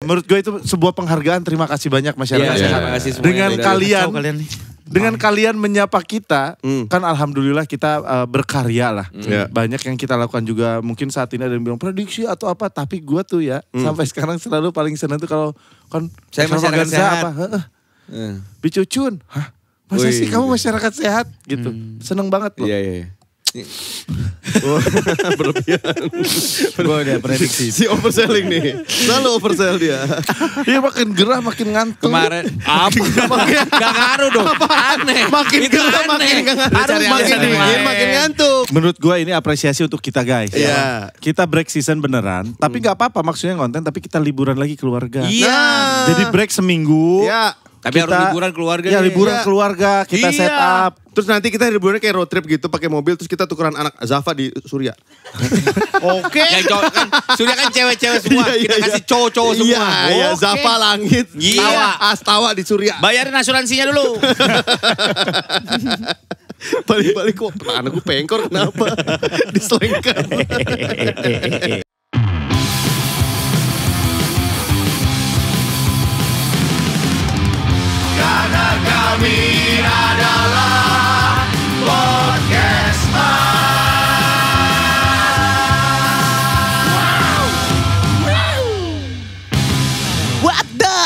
menurut gue itu sebuah penghargaan. Terima kasih banyak masyarakat sehat. Terima kasih Dengan kalian menyapa kita, kan alhamdulillah kita berkarya lah. Banyak yang kita lakukan juga. Mungkin saat ini ada yang bilang prediksi atau apa, tapi gue tuh ya sampai sekarang selalu paling senang tuh kalau kan saya masyarakat sehat. Bicucun, hah? Masa sih kamu masyarakat sehat gitu? Seneng banget loh. Iya. Berlebihan. Gue udah prediksi. Si overselling nih. Selalu oversell dia. Iya makin gerah makin ngantuk. Kemarin apa? Gak ngaruh dong. Aneh. Makin Itu gerah makin aneh. gak ngaruh. Makin dingin makin ngantuk. Menurut gue ini apresiasi untuk kita guys. Iya. Kita break season beneran. Tapi gak apa-apa maksudnya konten. Tapi kita liburan lagi keluarga. Iya. Jadi break seminggu. Iya. Tapi harus liburan keluarga. Ya liburan Iya. keluarga. Kita set up. Terus nanti kita liburannya kayak road trip gitu pakai mobil. Terus kita tukeran anak Zafa di Surya. Oke. Yang cowok kan, sudah kan cewek-cewek semua. Kita kasih cowok-cowok semua. Iya, Oke. Zafa langit. Iya. Astawa di Surya. Bayarin asuransinya dulu. Balik-balik kok anak gue pengkor kenapa? Diselengkan. Karena kami adalah Podcast What the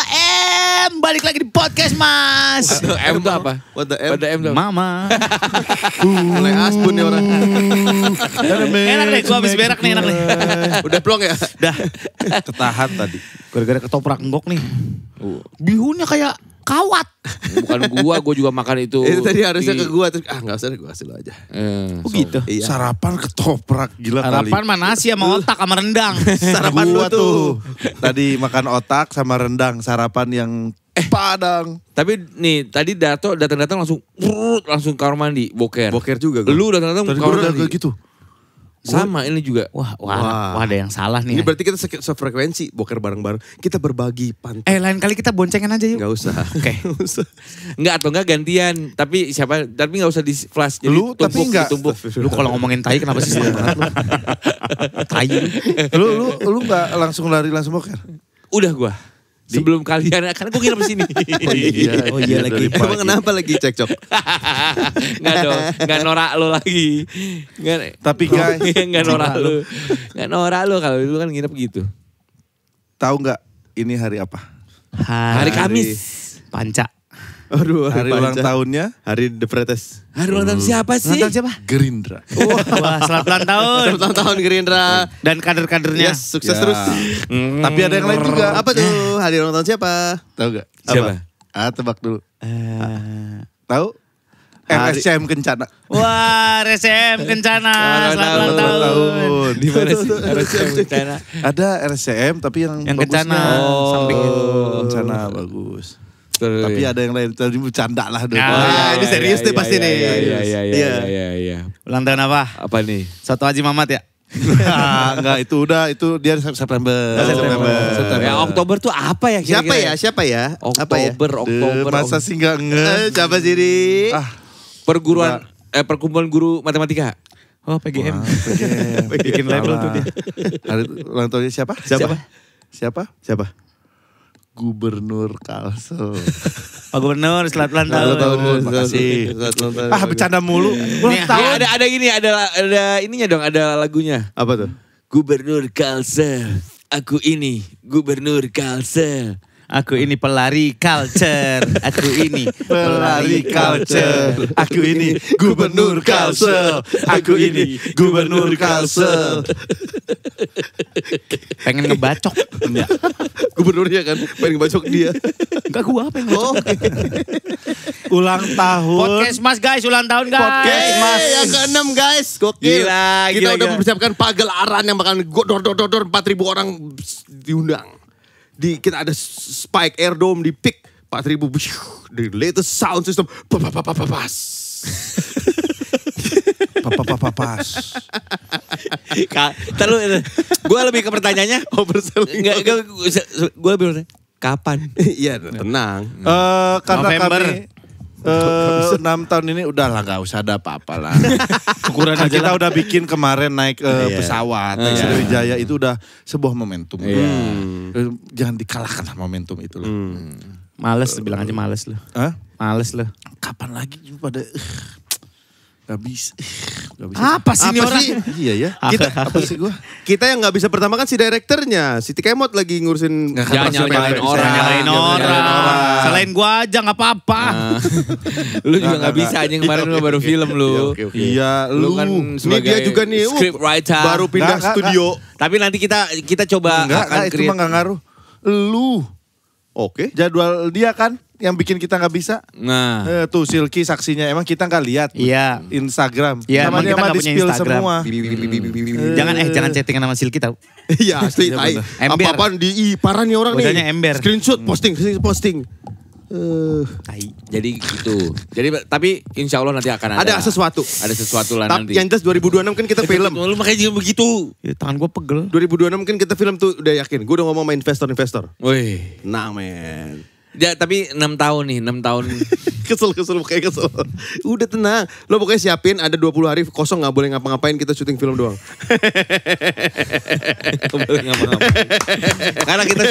M? Balik lagi di podcast Mas. M itu apa? What the M? Pada M itu apa? Mama. Mulai asbun nih orang. Enak deh, gua habis berak nih enak nih. Udah plong ya? Dah, Ketahan tadi. gara-gara ketoprak enggok nih. Bihunnya kayak kawat. Bukan gua juga makan itu. Itu tadi harusnya ke gua terus gak usah deh gua kasih lo aja. Oh gitu. Iya. Sarapan ketoprak gila kali. Harapan mah nasi sama otak sama rendang. Sarapan Gua lu tuh. Tadi makan otak sama rendang. Sarapan yang Padang. Tapi nih tadi Dato datang-datang langsung kamar mandi, boker. Boker juga gua. Lu datang-datang Tadi kamar gue udah mandi. gitu. Sama ini juga. Wah, ada yang salah nih. Ini berarti kita sefrekuensi boker bareng-bareng. Kita berbagi pantai. Lain kali kita boncengan aja yuk. Gak usah. Oke. Gak usah. Enggak atau enggak gantian. Tapi enggak usah di flash. Jadi Lu tapi enggak. ditumpuk. Lu kalau ngomongin tai kenapa sih seneng banget lu? Tai. Lu nggak langsung lari langsung boker? Udah gua. Sebelum kalian, karena gue nginep di sini. Oh iya lagi. Emang kenapa lagi cekcok? Enggak dong, enggak norak lo lagi. Enggak. Tapi guys, Enggak norak lo. Enggak norak lo kalau lu kan nginep gitu. tahu nggak ini hari apa? Hari Kamis. Panca. Aduh, Hari ulang tahunnya Hari The Pretes. Hari ulang tahun siapa sih? Ulang tahun siapa? Gerindra. Wah, selamat ulang tahun. Selamat ulang tahun Gerindra. Dan kader-kadernya. Yes, sukses Ya. terus. Tapi ada yang lain juga. Apa tuh? Hari ulang tahun siapa? Tahu nggak? Siapa? Tebak dulu. Eh, Tahu? Hari- RSCM Kencana. Wah, RSCM Kencana. Selamat ulang tahun. Di mana sih? RSCM Kencana. Ada RSCM tapi yang Kencana. Oh. Samping itu. Kencana bagus. Betul, Tapi iya. ada yang lain tadi bercanda lah dulu. Ah, ini serius deh pasti nih. Iya. Ulang tahun apa? Apa nih? Soto Haji Mamat ya? Enggak, itu dia September. Ya Oktober tuh apa ya Siapa kira-kira? ya? Siapa ya? Apa ya? Oktober. Masa sih enggak Siapa sih di? Perkumpulan guru matematika. Oh, PGM. PGM. Bikin label tuh dia. Hari ulang tahunnya siapa? Siapa? Siapa? Gubernur Kalsel. Pak Gubernur, selamat ulang tahun. Makasih. Selamat ulang tahun. Bercanda mulu. Nih, Ada gini, ada ininya dong, ada lagunya. Apa tuh? Gubernur Kalsel. Aku ini Gubernur Kalsel. Aku ini pelari culture. Aku ini Pelari culture. Aku ini Gubernur Kalsel. Aku ini Gubernur Kalsel. Pengen ngebacok. Enggak. Gubernurnya kan pengen bacok dia. Enggak gua pengen ngebacok. Ulang tahun. Podcast Mas guys, ulang tahun guys. Podcast Mas. Yang ke-6 guys. Gokil. Gila, Kita gila, udah gila. mempersiapkan pagelaran yang bakal dor 4.000 orang diundang. Kita ada Spike Air Dome di Peak 4.000. The latest sound system. Pas. Pas. Gue lebih ke pertanyaannya. Overselling. Gue lebih bertanya, kapan? Iya, tenang. Karena November. kami 6 tahun ini udahlah gak usah ada apa-apa lah. Ukuran aja kita udah bikin kemarin naik pesawat, naik Sriwijaya itu udah sebuah momentum. Jangan dikalahkan lah momentum itu loh. Males, bilang aja males lu. Hah? Males lu. Kapan lagi pada gak bisa. Apa sih ini orang? Iya ya. Apa sih gua? Kita yang gak bisa pertama kan si direkturnya. Si Tikemot lagi ngurusin. Jangan nyalain orang. Selain gua aja gak apa-apa. Lu juga gak bisa aja kemarin lu baru film lu. Iya, Lu kan Ini sebagai dia juga nih. script writer. Baru pindah Nggak. studio. Tapi nanti kita coba akan Enggak, itu mah gak ngaruh. Lu Oke. jadwal dia kan yang bikin kita gak bisa. Nah, Tuh Silky saksinya, emang kita gak lihat Iya. Instagram. Iya, emang Namanya kita mah nggak di punya spill Instagram. semua. Jangan chattingan sama Silky tau. Iya asli. Ember. Apa-apaan parah nih orang Bahasanya nih. ember. Screenshot posting. jadi gitu. Jadi tapi insya Allah nanti akan Ada sesuatu. Ada sesuatu lah Tapi nanti. yang jelas 2026 kan kita film. Lu makanya juga begitu. Ya, tangan gua pegel. 2026 kan kita film tuh udah yakin. Gue udah ngomong sama investor. Wih. Nah men. Ya tapi 6 tahun nih, 6 tahun. Kesel kayak kesel. Udah tenang. Lo pokoknya siapin ada 20 hari kosong gak boleh ngapa-ngapain, kita syuting film doang. Boleh ngapa-ngapain. Karena kita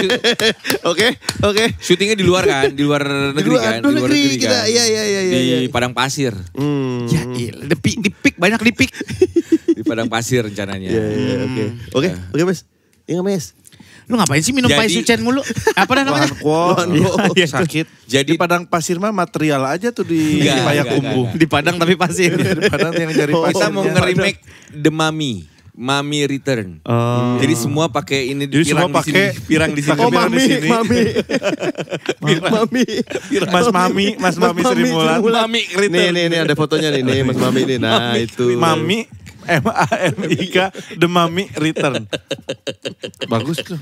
Oke. syutingnya di luar kan, di luar negeri kan, Luar negeri kita. kan. Iya. Di Padang Pasir. Ya iya, di pik banyak di pik. Di Padang Pasir rencananya. Oke Mas. Iya Mas. Lu ngapain sih minum Jadi- pai sucen mulu? Apa dah namanya? Iya, sakit. Jadi- Di Padang Pasir mah material aja tuh di Enggak, Payakumbuh. enggak. Di Padang tapi pasir. Di Padang yang dari Kita pasir. mau nge-remake The Mummy Return. Oh. Jadi semua pakai ini Jadi semua pirang di pakai sini, pirang di sini. pakai pirang di sini. Mami. Mas Mami Sri Mulat. Mami Return. Nih ada fotonya nih Mas Mami nih. Nah itu. Mami MAMIK The Mami Return. Bagus tuh.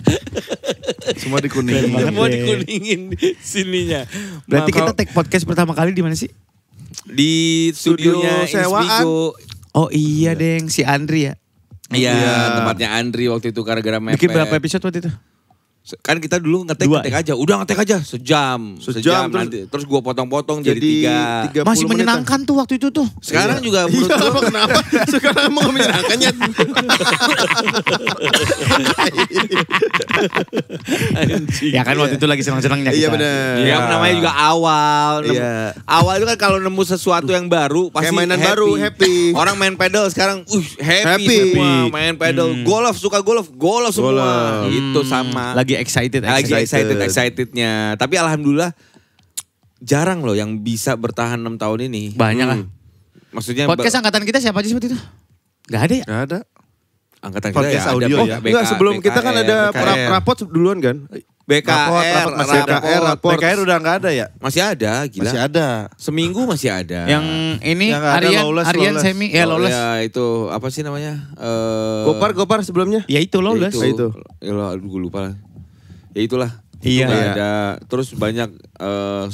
Semua dikuningin. Semua dikuningin sininya. Berarti kita take podcast pertama kali di mana sih? Di studionya Studio sewaan. Inspigo. Oh iya deng, si Andri ya. Iya, Iya. tempatnya Andri waktu itu gara-gara mepet. Bikin berapa episode waktu itu? Kan kita dulu ngetek Dua. aja. Udah ngetek aja sejam Sejam, terus- nanti. Terus gua potong-potong jadi 3. 30 Masih menitan. menyenangkan tuh waktu itu tuh. Sekarang juga Iya, menurut gua kenapa? Sekarang emang menyenangkannya. Ya kan waktu itu lagi senang-senangnya kita. Iya benar. ya namanya juga awal. Iya. Awal itu kan kalau nemu sesuatu yang baru pasti Kayak mainan happy. baru, happy. Orang main pedal sekarang happy Happy. semua main pedal. Golf suka golf semua. Golf. Itu sama. Lagi excited. Lagi excitednya. Tapi alhamdulillah jarang loh yang bisa bertahan 6 tahun ini. Banyak lah. Maksudnya Podcast angkatan kita siapa aja seperti itu? Gak ada ya? Gak ada. angkatan Podcast kita audio ada ya. Enggak, sebelum kita kan ada BKR. rapot duluan kan? BKR, masih ada. raport. BKR udah gak ada ya? masih ada, gila. Masih ada. Seminggu masih ada. Yang ini Yang ada Aryan Lawless. Semi, ya Lawless. Ya itu apa sih namanya? Gopar sebelumnya? Ya itu Lawless. Ya itu. Ya gue lupa lah. Ya itulah. Iya. Itu nggak Iya. ada. Terus banyak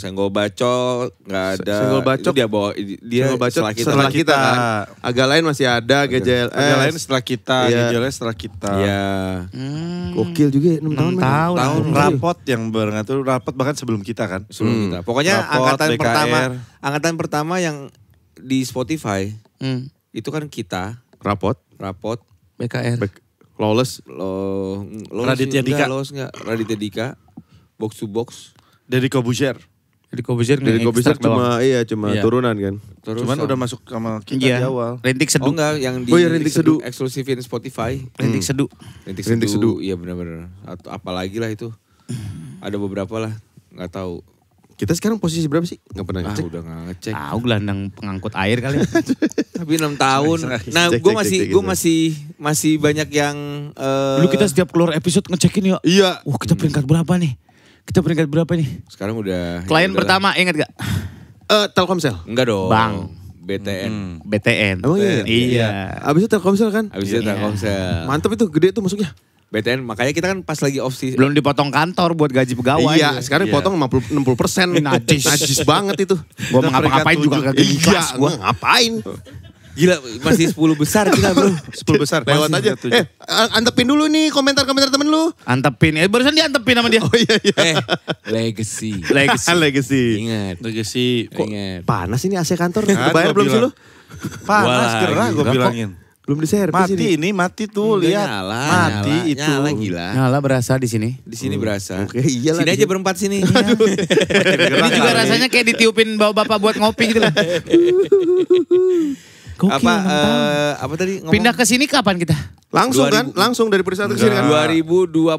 senggol bacok nggak ada. Senggol bacok. Itu dia bawa dia Senggol bacot setelah kita. setelah kita kan. Agak lain masih ada GJLS. Agak lain setelah kita, Iya. Gejalnya setelah kita. Ya. Gokil juga ya 6 tahun. 6 men. tahun. Tahun. Rapot yang mengatur rapot bahkan sebelum kita kan. Sebelum kita. Pokoknya Rapot, BKR. angkatan pertama yang di Spotify itu kan kita Rapot. BKR. Lawless. Raditya Dika. Raditya Dika. Box to box. Dari Kobusier. Jadi Kobusier Dari Kobusier cuma Iya. turunan kan. Terus Cuman udah masuk sama kita Iya. di awal. Rintik Oh Seduh. enggak, yang di Oh iya, Rintik Seduh. eksklusifin Spotify. Rintik Seduh. Rintik Rintik Seduh. Seduh. Iya benar-benar. Atau apalagi lah itu. Ada beberapa lah, nggak tahu. Kita sekarang posisi berapa sih? Gak pernah Ah, ngecek. udah nggak ngecek. Tahu gelandang pengangkut air kali. Tapi 6 tahun. Nah, Cek, gue cek, masih banyak yang Dulu kita setiap keluar episode ngecekin ya. Iya. Wah kita peringkat berapa nih? Kita peringkat berapa nih? sekarang udah Klien udah pertama ingat gak? Telkomsel. lah. Enggak dong. Bang. BTN. BTN. Emang iya? Iya. Abis itu Telkomsel kan? Habis itu Iya. Telkomsel. Mantap itu, gede tuh masuknya. BTN makanya kita kan pas lagi off season. Belum dipotong kantor buat gaji pegawai. Iya, sekarang potong 60%. Najis. Najis banget itu. Gua mau ngapa-ngapain juga kagak ikhlas gua. Ngapain? Gila, masih 10 besar kita bro. 10 besar. Lewat aja. Antepin dulu nih komentar-komentar temen lu. Antepin. Barusan diantepin sama dia. Oh iya. Legacy. Legacy. Ingat. Legacy. Ingat. Panas ini AC kantor. Kan Bayar gua belum sih bilang. lu? Panas Wah, gerah gue gila, bilangin. Belum diservis Mati tuh lihat. Mati itu. Nyala gila. Nyala berasa di sini. Di sini berasa. Oke, iyalah. Sini aja berempat sini. Ini juga rasanya kayak ditiupin bawa bapak buat ngopi gitu lah. Gokil, apa tadi ngomong? Pindah ke sini kapan kita? Langsung kan? Langsung dari perusahaan ke sini kan? 2020.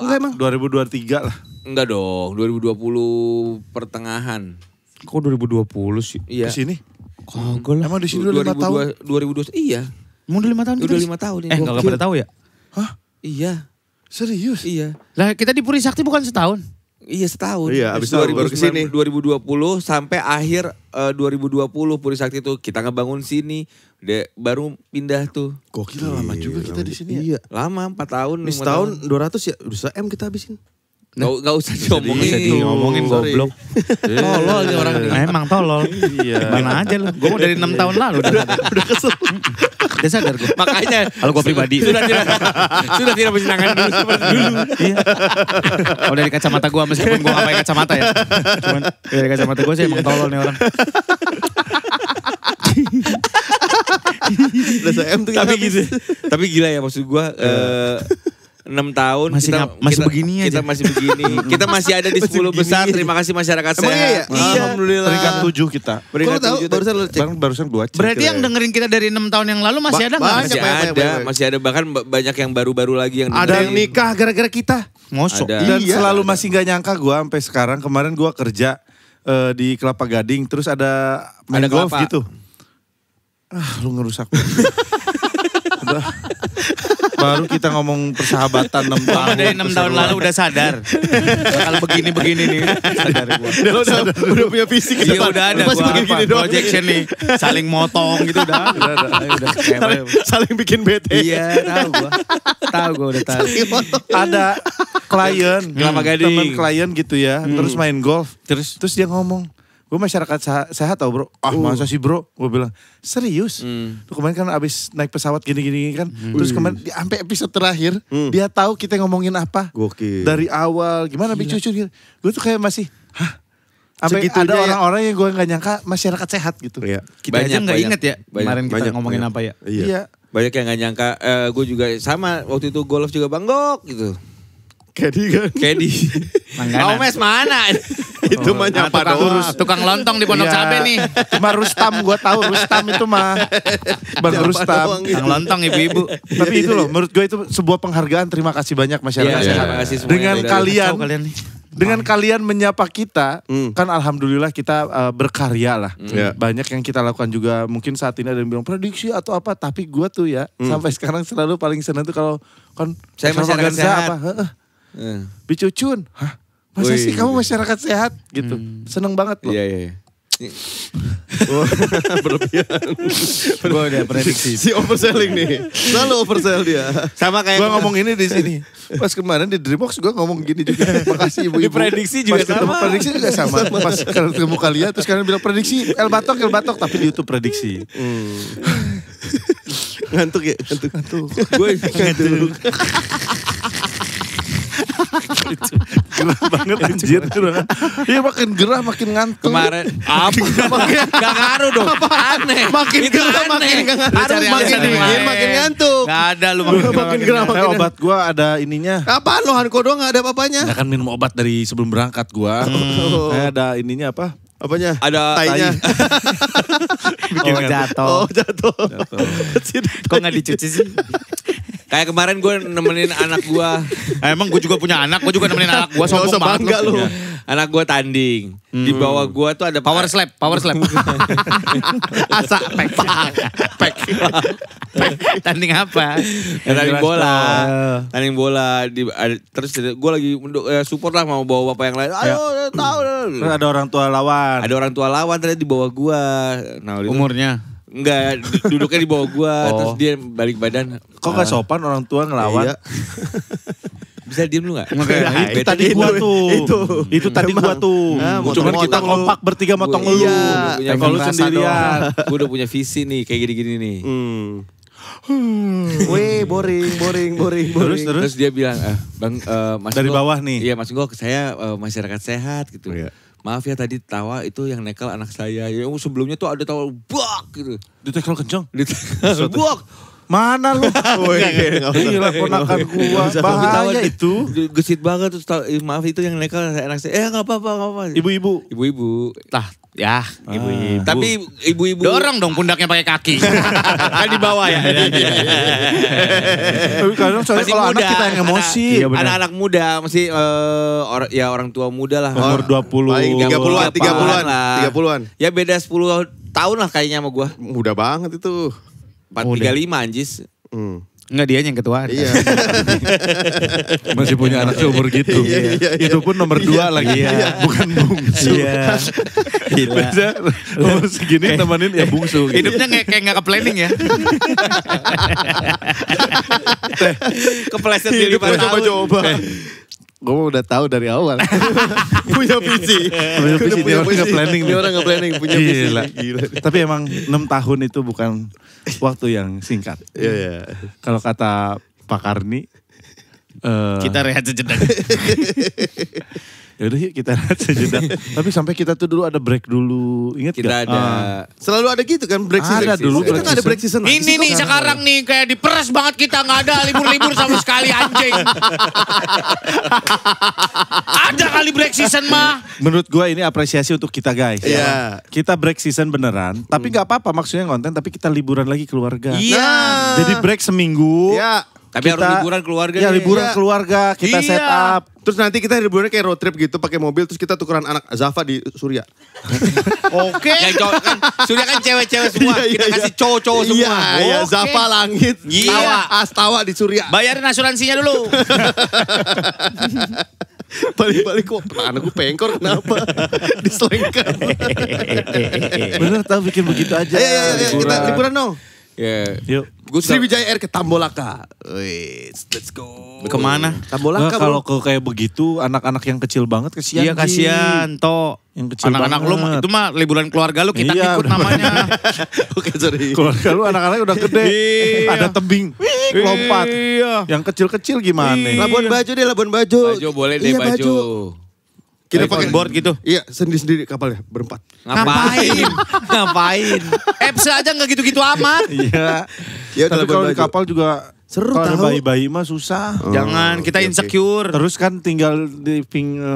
Enggak emang? 2023 lah. Enggak dong, 2020 pertengahan. Kok 2020 sih? Iya. Ke sini. Kagak lah. Emang di sini udah 5 tahun. 2020 iya. Mau udah 5 tahun Udah kita? 5 tahun ini. Enggak pada tahu ya? Hah? Iya. Serius? Iya. Lah kita di Puri Sakti bukan setahun. Iya setahun. Iya, abis itu baru kesini. 2020 sampai akhir 2020 Puri Sakti itu kita ngebangun sini. Baru pindah tuh. Gokil lama juga kita di sini ya. Iya. Lama 4 tahun. Ini 5 setahun tahun. 200 ya, udah M kita habisin. Gak usah diomongin. Bisa diomongin Sorry. goblok. Tolol nih orang. Memang tolol. Iya. Mana aja lu. Gue mau dari 6 tahun lalu udah sadar. Udah kesel. Udah sadar gue. Makanya. Kalau gue pribadi. Sudah tidak bersenangan dulu seperti dulu. Iya. Kalau dari kacamata gue meskipun gue gak pakai kacamata ya. Cuman dari kacamata gue sih emang tolol nih orang. Udah M tuh Tapi gitu. Tapi gila ya maksud gue. 6 tahun Masih begini aja. Kita masih begini. Kita masih ada di 10 besar. Terima kasih masyarakat Emang sehat. iya? Iya. Alhamdulillah. Peringkat 7 kita. Kalau tahu barusan lu cek. Barusan gua cek. Berarti yang dengerin kita dari 6 tahun yang lalu masih ada nggak? Masih Banyak. ada, masih ada bahkan banyak yang baru-baru lagi yang Ada yang dengerin. nikah gara-gara kita. Mosok. Ada. Dan Iya. selalu masih gak nyangka gue sampai sekarang. Kemarin gue kerja di Kelapa Gading. Terus ada main Ada golf kelapa. gitu. Lu ngerusak. Udah. Baru kita ngomong persahabatan 6 tahun. Dari 6 tahun lalu udah sadar. Bakal begini-begini nih. Sadar gue. Udah punya visi ke Iya depan. udah ada Masih gua begini-gini apa, doang. projection nih. Saling motong gitu udah. Udah Saling- Saling bikin bete. Iya tahu gua. Tahu gua udah tahu. Ada klien, Kelapa Gading. temen klien gitu ya. Terus main golf. Terus dia ngomong, gue masyarakat sehat tau bro. Masa sih bro? Gue bilang, serius? Tuh kemarin kan abis naik pesawat gini-gini kan. Terus kemarin sampai episode terakhir, dia tahu kita ngomongin apa. Gokil. Dari awal, gimana Bik Cucun gitu. Gue tuh kayak masih, sampai Segitunya ada ya. orang-orang yang gue gak nyangka masyarakat sehat gitu. Iya. Kita aja nggak inget ya kemarin kita banyak, ngomongin banyak. apa ya. Iya. Banyak yang gak nyangka. Gue juga sama waktu itu golf juga banggok gitu. Kedi kan. Kayak di Langganan. Omes mana? Itu mah nyapa doang. Tukang lontong di Pondok Iya. Cabe nih. Cuma Rustam, gue tahu Rustam itu mah. Bang Nyapa Rustam. doang. Tukang lontong ibu-ibu. Tapi itu loh, menurut gue itu sebuah penghargaan. Terima kasih banyak masyarakat Iya, sehat. terima kasih semuanya. Dengan Udah kalian, Tahu kalian nih. dengan kalian menyapa kita, kan alhamdulillah kita berkarya lah. Iya. Banyak yang kita lakukan juga. Mungkin saat ini ada yang bilang prediksi atau apa, tapi gue tuh ya sampai sekarang selalu paling senang tuh kalau kan Saya masyarakat extravaganza sehat. apa, Bicucun, masa Wih, sih kamu masyarakat sehat gitu? Seneng banget loh. Iya. Gue udah prediksi. Si overselling nih. Selalu oversell dia. Sama kayak Gue ngomong ini di sini. Pas kemarin di Dreambox gue ngomong gini juga. Makasih ibu-ibu. Diprediksi juga Pas ketemu sama. prediksi juga sama. Pas ketemu kalian terus kalian bilang prediksi El Batok tapi di YouTube prediksi. Ngantuk ya, ngantuk. gue Ngantuk. Gerah banget anjir. Iya makin gerah makin ngantuk. kemarin apa? Gak ngaruh dong. Aneh. Makin Itu gerah aneh. makin gak ngaruh. Harus Makin makin dingin lain. makin ngantuk. Gak ada lu makin gerah makin Obat gue ada ininya. Apaan lo Hanko doang gak ada apa-apanya? Saya kan minum obat dari sebelum berangkat gue. Saya ada ininya apa? Apanya? Ada tainya. Oh jatuh. Oh jatuh. Kok gak dicuci sih? Kayak kemarin gue nemenin anak gue. Emang gue juga punya anak, gue juga nemenin anak gue. Gak usah bangga lu. Anak gue tanding. Di bawah gue tuh ada Power slap. Asa pek. Tanding apa? Tanding bola. Tanding bola. Terus gue lagi support lah mau bawa bapak yang lain. Ayo tahu. Terus ada orang tua lawan. Ada orang tua lawan ternyata di bawah gue. Nah, itu- Umurnya. Enggak, duduknya di bawah gue. Terus dia balik badan. Kok gak sopan orang tua ngelawan? Iya. Bisa diem lu gak? Itu tadi gua tuh. Itu tadi gua tuh. Cuman kita kompak bertiga motong lu. Iya. Kalau lu sendirian. Gue udah punya visi nih kayak gini-gini nih. Weh, boring. Terus dia bilang, Bang, Mas Dari Ngok, bawah nih. Iya, Mas Ngok, saya masyarakat sehat gitu. Iya. Maaf ya tadi tawa itu yang nekel anak saya. Ya, sebelumnya tuh ada tawa bak gitu. Ditekel kenceng. Bak. Mana lu? Gila ponakan gua. Bahaya itu. Gesit banget terus maaf itu yang nekel anak saya. Gak apa-apa. Ibu-ibu. Ibu-ibu. Lah, ya. Ibu-ibu. Tapi ibu-ibu. Dorong dong pundaknya pakai kaki. Kan di bawah ya. Tapi kadang soalnya Masih kalau muda, anak kita yang emosi. Iya, benar. Anak-anak muda masih orang tua muda lah. Umur 20. Paling 30-an. Ya beda 10 tahun lah kayaknya sama gua. Mudah banget itu. 35 anjis. Enggak, dia yang ketuaan. Iya. Masih punya anak seumur gitu. Iya. Itu pun nomor 2 lagi. Bukan bungsu. Iya. Gila. Biasa umur segini nemenin ya bungsu. Hidupnya kayak gak ke planning ya. Kepleset Hidup di coba-coba. Gue udah tahu dari awal. Punya visi. Punya visi, dia orang nggak planning Dia nih. orang nggak planning, punya visi. Gila. Tapi emang 6 tahun itu bukan waktu yang singkat. Iya. Kalau kata Pak Karni, Kita rehat sejenak. ya udah yuk kita rehat sejenak. Tapi sampai kita tuh dulu ada break dulu. Ingat Kita gak? ada. Selalu ada gitu kan break season. Ada dulu Kita break nggak ada break season. Ini nih sekarang nih kayak diperes banget kita, nggak ada libur-libur sama sekali anjing. Ada kali break season mah. Menurut gue ini apresiasi untuk kita guys. Iya. Kita break season beneran. Tapi gak apa-apa maksudnya konten. Tapi kita liburan lagi keluarga. Iya. Jadi break seminggu. Iya. Tapi harus liburan keluarga. Ya nih. liburan Iya. keluarga kita Iya. set up. Terus nanti kita liburannya kayak road trip gitu pakai mobil terus kita tukeran anak Zafa di Surya. Oke. Yang cowok kan, Surya kan cewek-cewek semua. Kita kasih cowok-cowok semua. Iya, Oke. Zafa Langit. Iya. Astawa di Surya. Bayarin asuransinya dulu. Balik-balik kok anak gue pengkor kenapa? Diselengkan. Bener tau bikin begitu aja. Ayo, kita liburan dong. Ya. Yuk. Gue Sriwijaya Air ke Tambolaka. Wait, let's go. Kemana? Tambolaka Nggak, kalau ke kayak begitu anak-anak yang kecil banget kesian. Iya kasihan, toh. Yang kecil Anak-anak lu banget. itu mah liburan keluarga lu kita Iya, ikut udah namanya. Oke, sorry. Keluarga lu anak-anaknya udah gede. Iya. Ada tebing. Lompat. Iya. Yang kecil-kecil gimana? Labuan Bajo deh, Labuan Bajo. Bajo boleh deh, Iya, Bajo. Kita Pakai pakai board gitu. Iya, sendiri-sendiri kapalnya berempat. Ngapain? Ngapain? Apps aja nggak gitu-gitu amat. Iya. Ya, Tapi Labuan kalau di Bajo. kapal juga Seru kalau ada tahu. bayi-bayi mah susah. Jangan, kita oke, oke. insecure. Terus kan tinggal di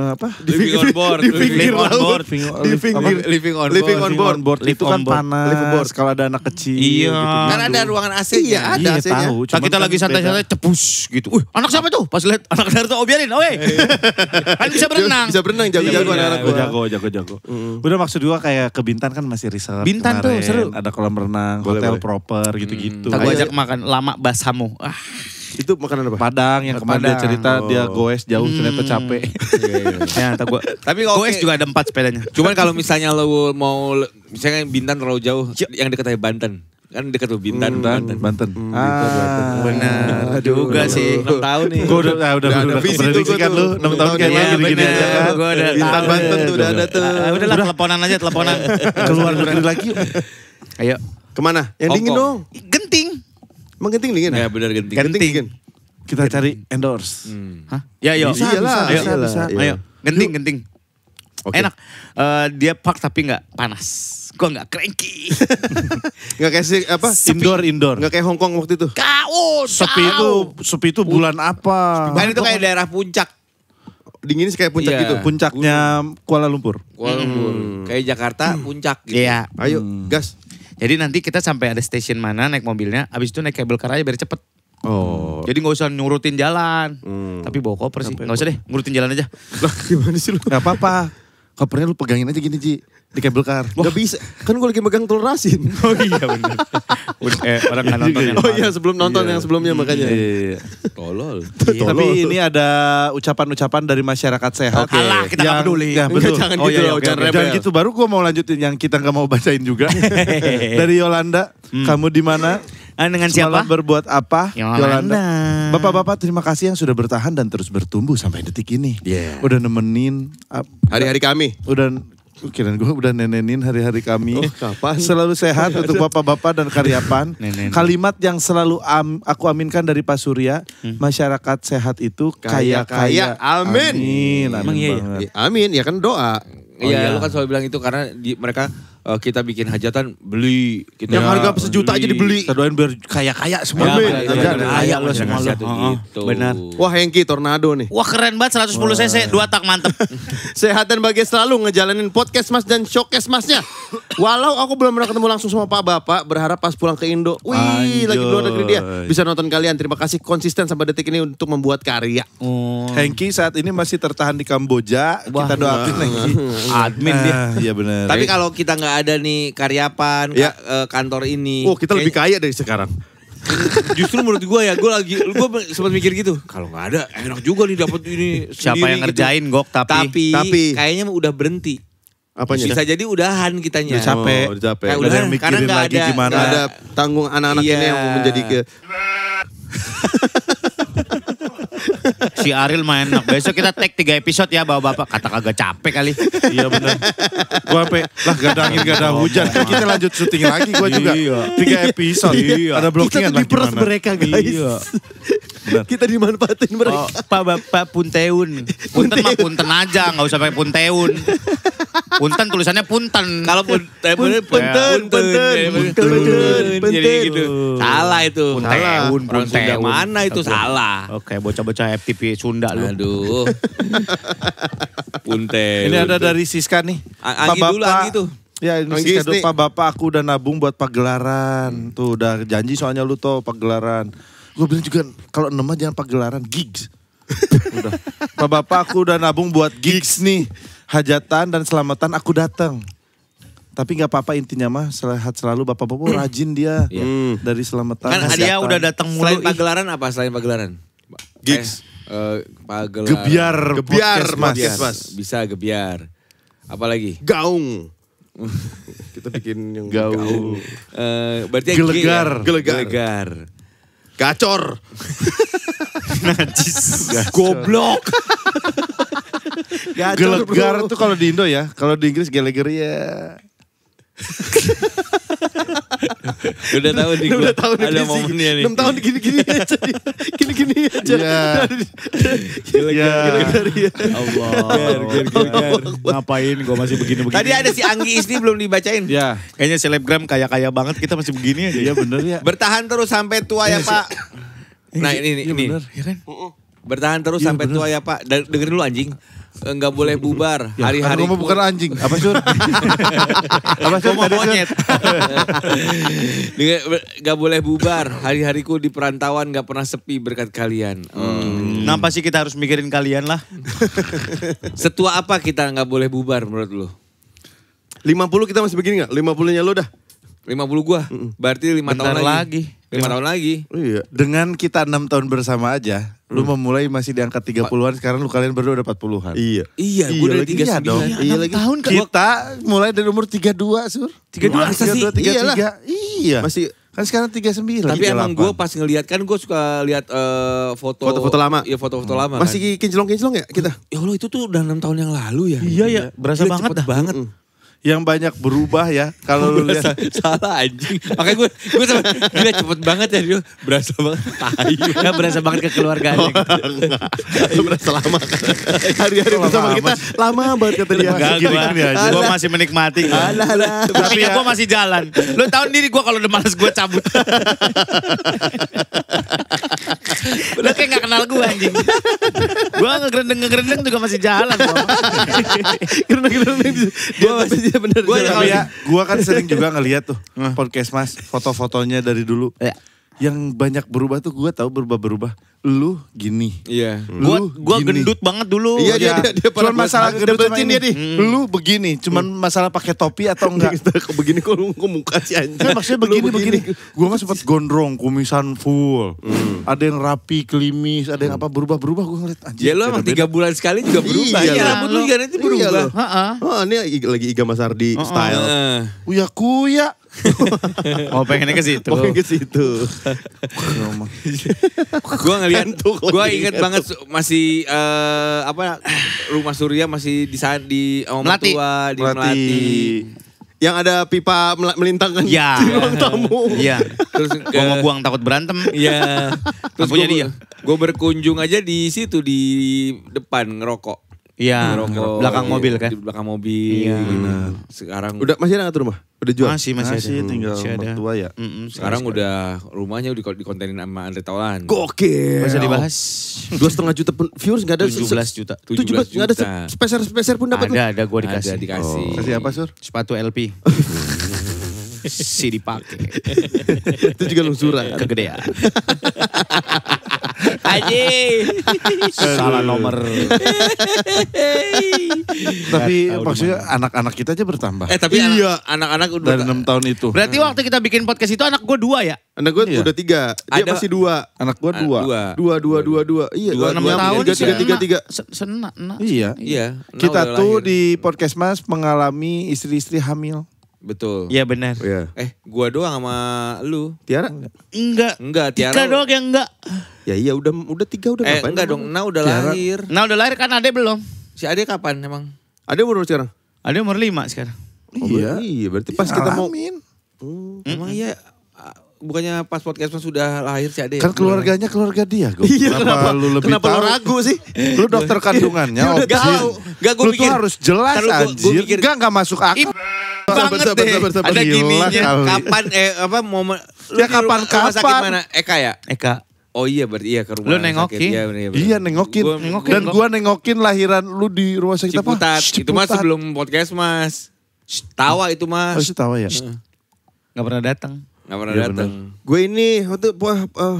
apa? Living on board. Di pinggir Live on laut. board. Di pinggir. Living on Living board. on Living on board Live itu kan on board. panas. Live on board. Kalau ada anak kecil. Iya. gitu. Kan ada ruangan AC. Iya, ada Iya AC-nya. tahu. Nah, cuman kita kan lagi santai-santai cepus gitu. Anak siapa tuh? Pas lihat anak Naruto, oh biarin, oke. Kan bisa berenang. Bisa berenang, jago-jago Iya, anak-anak gua. jago. Udah maksud gua kayak ke Bintan kan masih resort. Bintan tuh, kemarin. seru. Ada kolam renang, Boleh, hotel boleh. proper gitu-gitu. Tak gua Ayo. ajak makan lama basamu. Ah, Itu makanan apa? Padang yang kemarin dia Padang. cerita dia goes jauh ternyata capek. ya tak gua. Tapi oke. Goes juga ada 4 sepedanya. Cuman kalau misalnya lo mau, misalnya Bintan terlalu jauh, yang dekat aja Banten. Kan dekat tuh Bintan. Banten. Benar juga sih. 6 tahun nih. Gue udah Udah ada visi tuh prediksi gua kan tuh. lu 6 tahun kayak Iya, gini-gini bener. aja kan. Gua udah Bintan tahu. Banten tuh udah ada tuh. Udahlah teleponan aja, teleponan. Keluar negeri lagi yuk. Ayo. Kemana? Yang dingin Hongkong. dong. Genting. Emang genting dingin Ya ya? benar genting. Genting dingin. Kita cari endorse. Hah? Ya, yo. Bisa, iyalah, Ayo. iyalah, iya. Ayo. Genting. Oke. Enak. Dia park tapi nggak panas. Gua nggak cranky. Nggak kayak apa? Indoor. Nggak kayak Hongkong waktu itu. Kau. Sepi itu bulan apa? Kan itu kayak daerah puncak. Dingin sih kayak puncak Iya. gitu. Puncaknya Kuala Lumpur. Kuala Lumpur. Kayak Jakarta puncak gitu. Iya. Ayo, gas. Jadi nanti kita sampai ada stasiun mana naik mobilnya, abis itu naik kabel car aja biar cepet. Oh. Jadi nggak usah nyurutin jalan. Tapi bawa koper sih, nggak usah deh, ngurutin jalan aja. Lah gimana sih lu? Gak apa-apa. Kopernya lu pegangin aja gini Ji. Di kabel car. Gak bisa. Kan gue lagi megang telur asin. Oh iya benar. Orang nggak nonton yang Oh iya sebelum nonton yang sebelumnya makanya. Iya. Tolol. Tapi ini ada ucapan-ucapan dari masyarakat sehat. Oke. Alah, kita nggak peduli. Ya, Enggak, betul. jangan Oh, gitu iya, loh, oke, jangan oke. rebel. Jangan gitu. Baru gue mau lanjutin yang kita nggak mau bacain juga. Dari Yolanda. Kamu di mana? Dengan Semalam siapa? berbuat apa? Yolanda. Bapak-bapak terima kasih yang sudah bertahan dan terus bertumbuh sampai detik ini. Yeah. Udah nemenin. Hari-hari kami. Kirain gue udah nenenin hari-hari kami. Kapan? Selalu sehat untuk bapak-bapak dan karyapan. Kalimat yang selalu aku aminkan dari Pak Surya. Masyarakat sehat itu kaya-kaya. Amin. Emang iya ya? banget. Amin, ya kan doa. Iya, lu kan selalu bilang itu karena mereka kita bikin hajatan beli kita Yang harga sejuta aja dibeli. Kita doain biar kaya-kaya semua. Ya, Amin. benar, Kaya lu semua lu. gitu. Benar. Wah, Hengki tornado nih. Wah keren banget 110 cc 2 tak mantep. Sehat dan bahagia selalu ngejalanin podcast Mas dan showcase Masnya. Walau aku belum pernah ketemu langsung sama Pak Bapak, berharap pas pulang ke Indo, wih, lagi luar negeri dia, bisa nonton kalian. Terima kasih konsisten sampai detik ini untuk membuat karya. Hengki saat ini masih tertahan di Kamboja. Kita doain Hengki. Admin dia. Iya benar. Tapi kalau kita nggak ada nih karyapan Ya. kantor ini, Oh, kita lebih kaya dari sekarang. justru menurut gue ya, gue sempat mikir gitu. Kalau nggak ada, enak juga nih dapat ini. Siapa sendiri yang ngerjain Gok Tapi Tapi- kayaknya udah berhenti. Apanya? Bisa jadi udahan kitanya. Udah capek. Oh, udah capek. Kayak Udah udah yang mikirin karena nggak lagi gimana. Nggak ada tanggung anak-anak Iya. ini yang mau menjadi ke... Si Ariel main enak. Besok kita take 3 episode ya bapak-bapak. Kata kagak capek kali. Iya benar. Gua sampai lah gak ada angin gak ada hujan. Kan kita lanjut syuting lagi gua juga. 3 episode. Ada Kita blockingan tuh diperas gimana. mereka guys. Iya. Benar. Kita dimanfaatin mereka. Oh, Pak Bapak Punteun. Punten mah punten aja, nggak usah pakai Punteun. Punten tulisannya punten. Kalau punten. Jadi gitu. Salah itu. Punteun, Orang Sunda punteun. mana itu salah. Oke, bocah-bocah FTP Sunda lu. Aduh. Punte. Ini ada dari Siska nih. Anggi dulu, Anggi tuh. Ya ini Anggi Siska nih. Pak Bapak aku udah nabung buat pagelaran. Tuh udah janji soalnya lu tuh pagelaran. Gue bilang juga kalau 6 aja jangan pagelaran, gigs. Udah. Pak Bapak aku udah nabung buat gigs nih. Hajatan dan selamatan aku datang. Tapi nggak apa-apa intinya mah sehat selalu bapak-bapak rajin dia dari selamatan. Kan ada Dia hajatan. udah datang Selain mulu. pagelaran apa? Selain pagelaran? Gigs. Pagelaran. Gebiar Mas. Bisa gebiar. Apalagi? Gaung. Kita bikin yang Gaung. Berarti Gelegar. Gelegar. Gacor. Najis. Goblok. Gelegar tuh kalau di Indo ya, kalau di Inggris gelegar ya. Udah tahu nih gua. Udah tahu nih Ada dia sih. momennya nih. 6 tahun gini-gini aja. Gini-gini aja. Iya. Gelegar. Ya. Allah. Ngapain gue masih begini-begini. Tadi ada si Anggi Isni belum dibacain. Ya, Kayaknya selebgram kaya-kaya banget kita masih begini aja. iya bener ya. Bertahan terus sampai tua ya Pak. Nah ini. bener. Ya kan? Bertahan terus sampai tua ya Pak. Dengerin dulu anjing. Enggak boleh bubar. Hari-hari. Kan gua bukan anjing. Apa Sur? Apa Sur? Gua mau monyet. Enggak boleh bubar. Hari-hariku di perantauan enggak pernah sepi berkat kalian. Kenapa sih kita harus mikirin kalian lah? Setua apa kita enggak boleh bubar menurut lu? 50 kita masih begini gak? 50-nya lo dah. 50 gua. Berarti 5 tahun Bentar lagi. 5 tahun lagi. Iya. Dengan kita 6 tahun bersama aja, lu memulai masih di angka 30-an, sekarang lu kalian berdua udah 40-an. Iya. Iya, gua dari lagi, iya 39. dong. Iya lagi. Tahun kan? Kita mulai dari umur 32, Sur. 32 masa sih? 32, 33. Iyalah. Iya. Masih Kan sekarang 39. Tapi emang 38. gue pas ngeliat kan gue suka lihat Foto-foto lama. Iya foto-foto lama masih kinclong-kinclong ya kita? kan. Ya Allah itu tuh udah 6 tahun yang lalu ya. Iya ya, berasa Gila, banget cepet dah. banget. Yang banyak berubah ya. Kalau lu lihat. Salah anjing. Makanya gue sama gila cepet banget ya dia. Berasa banget. Tai. Gak berasa banget kekeluargaannya. Berasa lama kan. Hari-hari bersama kita lama banget kata dia. Enggak, Gini-gini aja. gue masih menikmati. Buktinya gue masih jalan. Lu tahu diri gue kalau udah males gue cabut. Udah kayak gak kenal gue anjing. Gue ngegerendeng juga masih jalan. Dia bener. Tapi ya, gua kan sering juga ngeliat tuh podcast Mas, foto-fotonya dari dulu. Ya. Yang banyak berubah tuh gua tahu berubah-berubah. Lu gini. Iya. Gue gini. gendut banget dulu. Iya, dia Cuman masalah gendut sama dia ini. nih. Lu begini, cuman masalah pakai topi atau enggak. Kok begini kok lu muka si anjing. Kan maksudnya begini. Gua kan sempat gondrong, kumisan full. Ada yang rapi, klimis, ada yang apa berubah-berubah. Gua ngeliat anjing. Ya lu emang 3 bulan sekali juga berubah. Iya, Iya, lu. rambut lu juga nanti Iya, berubah. lu. Oh ini lagi Iga Masardi style. Uya kuya. Mau pengennya ke situ. Mau ke situ. Gue ngeliat, gue inget banget masih rumah Surya masih di Melati. tua di Melati. Yang ada pipa melintangkan Ya. di ruang tamu. Iya. Terus Gua mau buang takut berantem. Iya. Terus Lampunya dia. gue berkunjung aja di situ di depan ngerokok. Iya. Ngerokok Belakang mobil kan. Di belakang mobil. Iya. Sekarang Udah masih ada nggak tuh rumah? Udah jual? Masih ada. tinggal Masih ada. mertua ya. sekarang udah rumahnya udah dikontenin sama Andre Taulan. Gokil. Bisa dibahas. 2,5 juta pun viewers nggak ada. 17 juta. 17 nggak ada juta. spesial pun dapat. Ada gue dikasih. Ada dikasih. Kasih apa Sur? Sepatu LP. Si dipakai. Itu juga lungsuran. Kegedean. Aji. Salah nomor. Tapi maksudnya anak-anak kita aja bertambah. Tapi Iya. anak-anak udah Dari 6 tahun itu. Berarti waktu kita bikin podcast itu anak gue 2 ya? Anak gue Iya. udah 3. Dia Ada- masih 2. Anak gua 2. 2. Iya. 6 tahun. 3. Senak. Iya. Iya. Kita udah tuh lahir. di podcast Mas mengalami istri-istri hamil. Betul. Iya benar. Iya. Gua doang sama lu. Tiara? Enggak. Enggak, Tika Tiara. doang yang enggak. Ya iya udah 3 udah ngapain? Enggak emang? dong, Nah udah Tiara. lahir. Nah udah lahir kan Ade belum? Si Ade kapan emang? Ada umur berapa sekarang? Ade umur 5 sekarang. Iya, berarti pas kita mau Alamin. Emang iya bukannya pas podcast Mas sudah lahir si Ade? Kan keluarganya keluarga dia. Gua. Iya, Kenapa lu lebih kenapa tahu? lu ragu sih? Lu dokter kandungannya. Enggak tahu. Enggak gue Lu pikir. tuh harus jelas Ntar gua anjir. pikir- Enggak masuk akal. Banget sabar, deh. sabar. Ada Gila gininya. kali. Kapan momen lu Ya, di rumah kapan-kapan. sakit mana? Eka ya? Eka. Oh iya berarti iya ke rumah Lu sakit. nengokin? Iya bener. Iya nengokin. Gua- Dan gua nengokin lahiran lu di rumah sakit apa? Ciputat. Itu mah Ciputat. sebelum podcast Mas. Tawa itu Oh, Mas. sih tahu ya. Gak pernah datang. Gak pernah Iya, datang. Gue ini waktu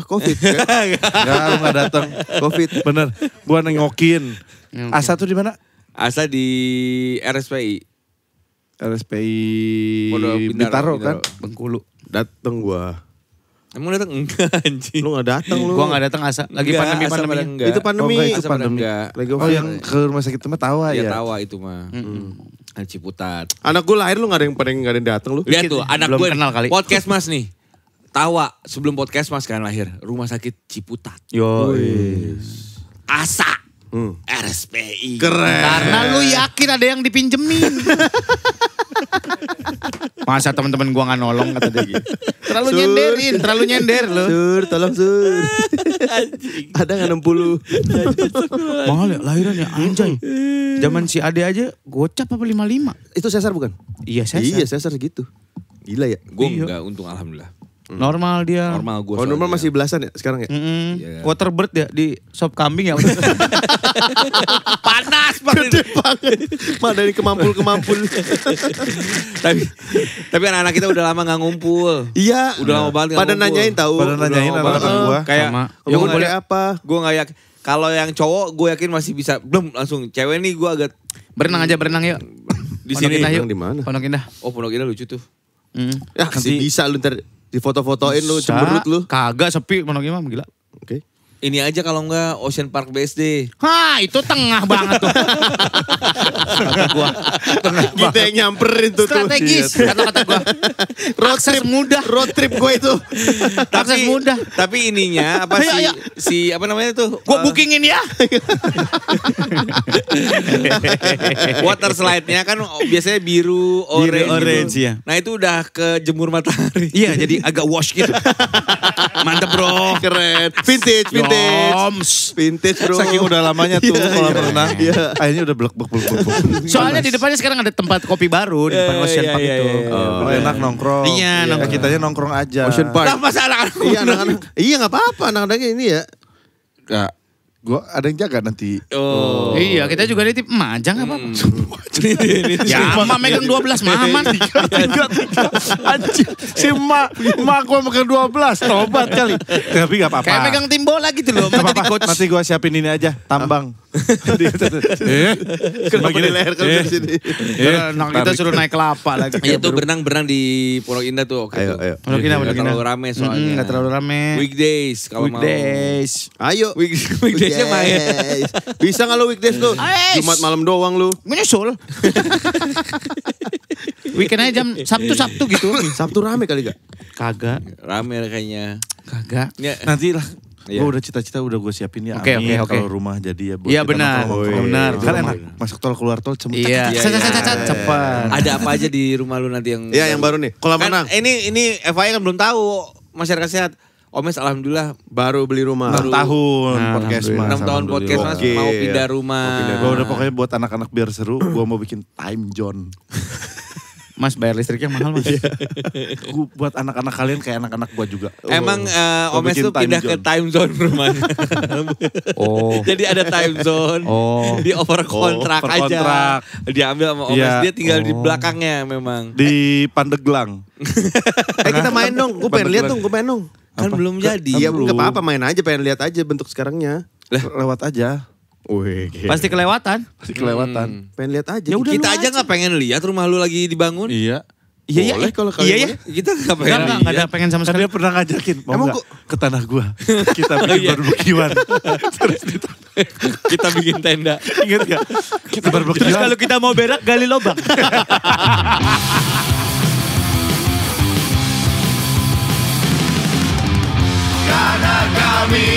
COVID kan? Enggak, lu enggak datang. COVID. Bener. Gua nengokin. Asa tuh di mana? Asa di RSPI. RSPI Pondok Bintaro kan? Bengkulu. Dateng gua. Emang datang enggak anjing? Lu gak dateng lu. Gua gak datang asa. Lagi Enggak, pandemi Asa pada pandemi. enggak. Itu pandemi. Oh, enggak, itu Asa pada pandemi. enggak. Lagi Oh yang ke rumah sakit teman tawa Ya ya? Tawa itu mah. Di Ciputat. Anak gue lahir lu gak ada yang dateng lu. Lihat tuh anak Belum gue kenal kali. podcast Mas nih. Tawa sebelum podcast Mas kan lahir. Rumah sakit Ciputat. Yo. Asa. RSPI. Keren. Karena lu yakin ada yang dipinjemin. Masa teman-teman gua gak nolong kata dia gitu. Terlalu Sur. nyenderin, terlalu nyender lu. Sur, tolong Sur. Ada gak 60? Mahal ya lahiran ya anjay. Zaman si Ade aja gocap apa 55? Itu sesar bukan? Iya saya. Iya sesar gitu. Gila ya. Gue Iya. enggak, untung alhamdulillah. Normal dia. Normal gue. Oh normal masih belasan ya sekarang ya? Iya. Waterbird ya di sop kambing ya. Panas banget. Mana dari kemampul. tapi anak-anak kita udah lama gak ngumpul. Iya. Udah lama banget nggak Pada ngumpul. nanyain tahu. Pada nanyain Udah lama anak-anak banget. gua. Kayak Sama. yang Umur boleh kayak apa? gue gak yakin. Kalau yang cowok gue yakin masih bisa. Belum langsung. Cewek nih gue agak Berenang aja berenang yuk. di Pondok sini. Indah yuk. Berenang di mana? Pondok Indah. Oh Pondok Indah lucu tuh. Ya masih bisa lu ntar di foto-fotoin lu cemberut lu. Kagak sepi Pondok Indah gila. Oke. Ini aja kalau enggak Ocean Park BSD. Hah itu tengah banget tuh. Kata gua. Kita yang nyamperin tuh. Strategis kata-kata gua. Akses mudah. Road trip gue itu. Akses mudah. Tapi ininya apa Ayo, ayo. si apa namanya tuh? Gua bookingin ya. Water slide-nya kan biasanya biru, orange. orange, gitu. iya. Nah itu udah ke jemur matahari. Iya jadi agak wash gitu. Mantep bro. Keren. Vintage. Vintage bro. Saking udah lamanya tuh Iya, kalau iya. berenang. Iya. Akhirnya udah blek. Soalnya di depannya sekarang ada tempat kopi baru di depan Ocean Park itu. Oh, enak nongkrong. Iya, nongkrong. Kitanya nongkrong aja. Ocean Park. Nah masa anak-anak Iya anak-anak. Iya gak apa-apa anak-anaknya ini ya. Enggak. Gua ada yang jaga nanti. Oh. Iya kita juga nitip emak aja gak apa-apa. Ya emak megang 12 mah aman. Anjir, si emak gua makan 12, tobat kali. Tapi gak apa-apa. Kayak megang tim bola gitu loh. Gak Emak jadi apa-apa, coach. nanti gua siapin ini aja, tambang. Kenapa di leher kalau di sini? Nah, kita suruh naik kelapa lagi. Iya tuh berenang di Pondok Indah tuh. Oke, Ayo, tuh. ayo. Pondok Indah, Nggak Pondok Indah. terlalu rame soalnya. Gak terlalu rame. Weekdays kalau mau. Weekdays. Ayo. Weekdays-nya main. Bisa gak lu weekdays lu? Ayo. Jumat malam doang lu. Menyusul. Weekend aja jam Sabtu gitu. Sabtu rame kali gak? Kagak. Rame kayaknya. Kagak. Ya. Nanti lah. Iya. Gue udah cita-cita udah gue siapin ya. Oke, Amin. oke. Kalau rumah jadi ya. buat Iya kita benar. nongkrong. Benar. Kan enak. Masuk tol keluar tol cemut. Iya. Cepat. Ada apa aja di rumah lu nanti yang Iya yang baru nih. Kolam kan renang. ini FYI kan belum tahu masyarakat sehat. Omes alhamdulillah Baru beli rumah. 6 tahun podcast mas. 6 tahun podcast mas Oke. mau pindah rumah. Gue udah pokoknya buat anak-anak biar seru. Gue mau bikin time zone. Mas bayar listriknya mahal Mas. Gue buat anak-anak kalian kayak anak-anak gue juga. Emang Gua Omes bikin tuh pindah time ke zone. time zone rumahnya. Oh. Jadi ada time zone. Oh. Di over kontrak over aja. kontrak. Diambil sama Omes. Iya. Dia tinggal di belakangnya memang. Di Pandeglang. Kita main dong. Gue pengen lihat dong. Gue pengen dong. Kan belum jadi. Iya belum. gak apa-apa main aja. Pengen lihat aja bentuk sekarangnya. Lewat aja. Wih. Pasti kelewatan. Pasti kelewatan. Pengen lihat aja. Ya udah Kita lu aja nggak pengen lihat rumah lu lagi dibangun. Iya. Iya Boleh kalau Iya ya. Kita nggak pengen Enggak lihat. ada pengen sama Kan sekali. dia pernah ngajakin. Mau Emang gak ke tanah gua. Kita bikin barbekyuan. Terus Kita bikin tenda. inget gak? Kita Terus barbekyuan. kalau kita mau berak gali lubang. Karena kami